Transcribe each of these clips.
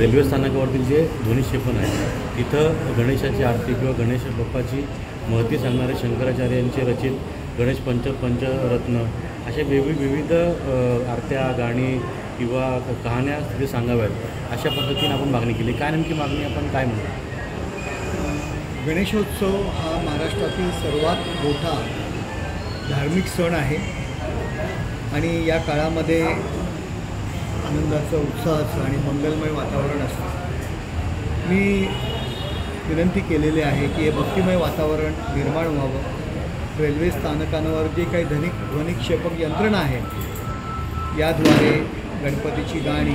Railway स्थानकावरतील जे ध्वनिक्षेपण आहे तिथं गणेशाची आरती किंवा गणेश बाप्पाची महती सांगणारे शंकराचार्य यांचे रचित गणेश पंचरत्न असे विविध आरत्या गाणी किंवा कहाण्या तिथे सांगाव्यात अशा पद्धतीने आपण मागणी केली। काय नेमकी मागणी आपण काय म्हणतो? गणेशोत्सव हा महाराष्ट्रातील सर्वात मोठा धार्मिक सण आहे आणि या काळामध्ये आनंदाचं उत्साहाचं आणि मंगलमय वातावरण असतं। मी विनंती केलेली आहे की हे भक्तिमय वातावरण निर्माण व्हावं। रेल्वे स्थानकांवर जे काही ध्वनिक्षेपक यंत्रणा आहे याद्वारे गणपतीची गाणी,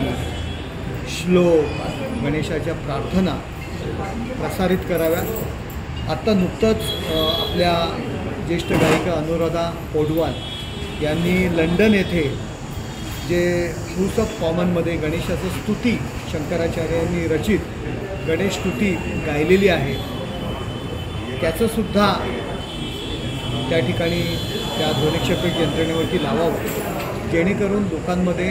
श्लोक, गणेशाच्या प्रार्थना प्रसारित कराव्यात। आत्ता नुकतंच आपल्या ज्येष्ठ गायिका अनुराधा पौडवाल यांनी लंडन येथे जे हाऊस ऑफ कॉमनमध्ये गणेशाचं स्तुती शंकराचार्यांनी रचित गणेश स्तुती गायलेली आहे त्याचंसुद्धा त्या ठिकाणी त्या ध्वनिक्षेपक यंत्रणेवरती लावावं, जेणेकरून लोकांमध्ये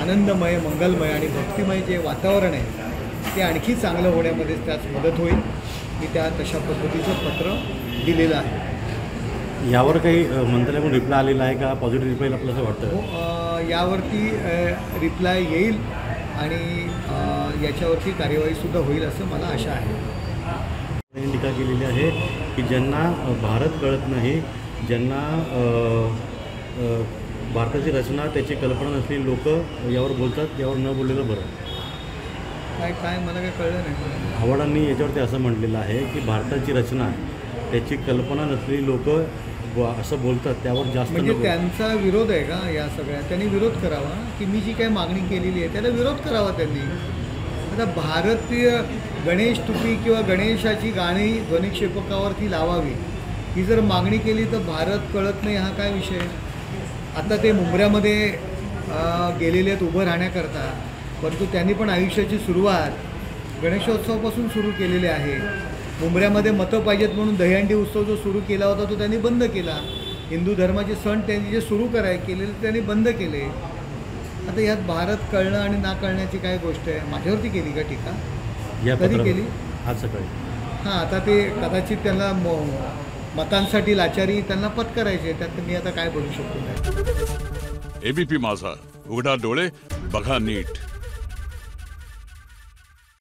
आनंदमय, मंगलमय आणि भक्तिमय जे वातावरण आहे ते आणखी चांगलं होण्यामध्ये त्यास मदत होईल। मी त्या तशा पद्धतीचं पत्र दिलेलं आहे। यावर काही मंत्रालयाकडून रिप्लाय आलेला आहे का? पॉझिटिव्ह रिप्लाय आपलं असं वाटतं? हो, यावरती रिप्लाय येईल आणि याच्यावरती कार्यवाहीसुद्धा होईल असं मला आशा आहे। टीका केलेली आहे की ज्यांना भारत कळत नाही, ज्यांना भारताची रचना त्याची कल्पना नसलेली लोक यावर बोलतात, यावर न बोललेलं बरं। काय मला काय कळलं नाही। आव्हाडांनी याच्यावरती असं म्हटलेलं आहे की भारताची रचना त्याची कल्पना नसलेली लोक असं बोलतात, त्यावर जास्त म्हणजे त्यांचा विरोध आहे का या सगळ्या? त्यांनी विरोध करावा की मी जी काही मागणी केलेली आहे त्याला विरोध करावा त्यांनी। आता भारतीय गणेश स्तुती किंवा गणेशाची गाणी ध्वनिक्षेपकावरती लावावी ही जर मागणी केली तर भारत कळत नाही हा काय विषय? आता ते मुंबऱ्यामध्ये गेलेले आहेत उभं राहण्याकरता, परंतु त्यांनी पण आयुष्याची सुरुवात गणेशोत्सवापासून सुरू केलेली आहे। मुंबऱ्यामध्ये मतं पाहिजेत म्हणून दहीहंडी उत्सव जो सुरू केला होता तो त्यांनी बंद केला। हिंदू धर्माचे सण त्यांनी जे सुरू केलेले त्यांनी बंद केले। आता यात भारत कळणं आणि ना कळण्याची काय गोष्ट आहे? माझ्यावरती केली का टीका? कधी केली? आज सकाळी। हां, आता ते कदाचित त्यांना मतांसाठी लाचारी त्यांना पत्करायचे, त्यात मी आता काय बोलू शकतो? एबीपी माझा, उघडा डोळे बघा नीट।